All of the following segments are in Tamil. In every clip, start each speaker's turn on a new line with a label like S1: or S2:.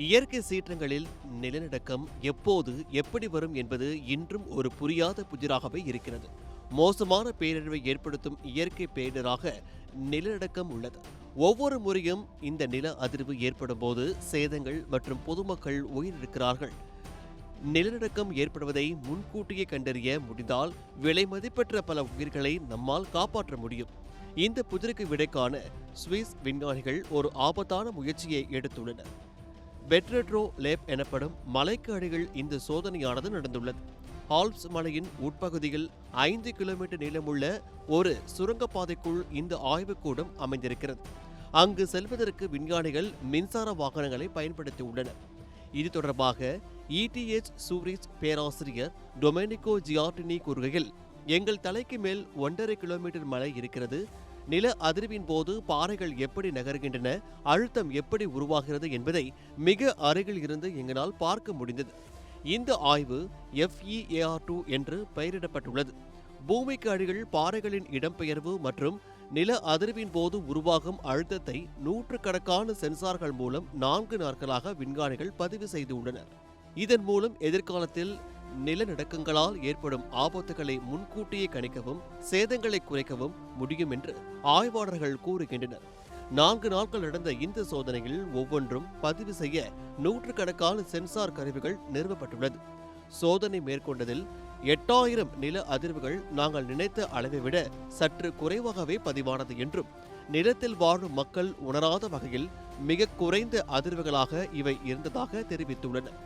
S1: இயற்கை சீற்றங்களில் நிலநடுக்கம் எப்போது எப்படி வரும் என்பது இன்றும் ஒரு புரியாத புதிராகவே இருக்கிறது. மோசமான பேரழிவை ஏற்படுத்தும் இயற்கை பேரிடராக நிலநடுக்கம் உள்ளது. ஒவ்வொரு முறையும் இந்த நில அதிர்வு ஏற்படும் போது சேதங்கள் மற்றும் பொதுமக்கள் உயிரிழக்கிறார்கள். நிலநடுக்கம் ஏற்படுவதை முன்கூட்டியே கண்டறிய முடிந்தால் விலை மதிப்பற்ற பல உயிர்களை நம்மால் காப்பாற்ற முடியும். இந்த புதிருக்கு விடை காண சுவிஸ் விஞ்ஞானிகள் ஒரு ஆபத்தான முயற்சியை எடுத்துள்ளனர். பெட்ரெட்ரோ லேப் எனப்படும் மலைக்கு அடியில் இந்த சோதனையானது நடந்துள்ளது. ஆல்ப்ஸ் மலையின் உட்பகுதியில் 5 கிலோமீட்டர் நீளமுள்ள ஒரு சுரங்கப்பாதைக்குள் இந்த ஆய்வுக்கூடம் அமைந்திருக்கிறது. அங்கு செல்வதற்கு விஞ்ஞானிகள் மின்சார வாகனங்களை பயன்படுத்தியுள்ளனர். இது தொடர்பாக ETH சூரிச் பேராசிரியர் டொமெனிகோ ஜியார்டினி கூறுகையில், எங்கள் தலைக்கு மேல் 1.5 கிலோமீட்டர் மலை இருக்கிறது. நில அதிர்வின் போது பாறைகள் எப்படி நகர்கின்றன, அழுத்தம் எப்படி உருவாகிறது என்பதை மிக அருகில் இருந்து எங்களால் பார்க்க முடிந்தது. இந்த ஆய்வு FEAR2 என்று பெயரிடப்பட்டுள்ளது. பூமிக்கு அடியில் பாறைகளின் இடம்பெயர்வு மற்றும் நில அதிர்வின் போது உருவாகும் அழுத்தத்தை நூற்றுக்கணக்கான சென்சார்கள் மூலம் 4 நாட்களாக விஞ்ஞானிகள் பதிவு செய்துள்ளனர். இதன் மூலம் எதிர்காலத்தில் நிலநடுக்கங்களால் ஏற்படும் ஆபத்துகளை முன்கூட்டியே கணிக்கவும் சேதங்களை குறைக்கவும் முடியும் என்று ஆய்வாளர்கள் கூறுகின்றனர். 4 நாட்கள் நடந்த இந்த சோதனையில் ஒவ்வொன்றும் பதிவு செய்ய நூற்றுக்கணக்கான சென்சார் கருவிகள் நிறுவப்பட்டுள்ளது. சோதனை மேற்கொண்டதில் 8000 நில அதிர்வுகள் நாங்கள் நினைத்த அளவை விட சற்று குறைவாகவே பதிவானது என்றும், நிலத்தில் வாழும் மக்கள் உணராத வகையில் மிக குறைந்த அதிர்வுகளாக இவை இருந்ததாக தெரிவித்துள்ளனர்.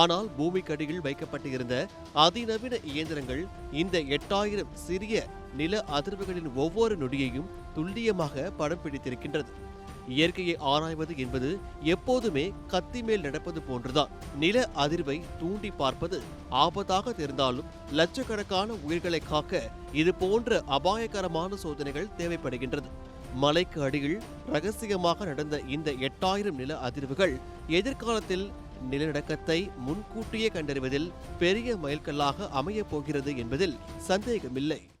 S1: ஆனால் பூமிக்கடியில் வைக்கப்பட்டிருந்த அதிநவீன இயந்திரங்கள் இந்த 8000 சிறிய நில அதிர்வுகளின் ஒவ்வொரு நொடியையும் துல்லியமாக படம் பிடித்திருக்கின்றது. இயற்கையை ஆராய்வது என்பது எப்போதுமே கத்தி மேல் நடப்பது போன்றுதான். நில அதிர்வை தூண்டி பார்ப்பது ஆபத்தாக தெரிந்தாலும் லட்சக்கணக்கான உயிர்களை காக்க இது போன்ற அபாயகரமான சோதனைகள் தேவைப்படுகின்றது. மலைக்கு அடியில் ரகசியமாக நடந்த இந்த 8000 நில அதிர்வுகள் எதிர்காலத்தில் நிலநடுக்கத்தை முன்கூட்டியே கண்டறிவதில் பெரிய மைல்கல்லாக அமையப் போகிறது என்பதில் சந்தேகமில்லை.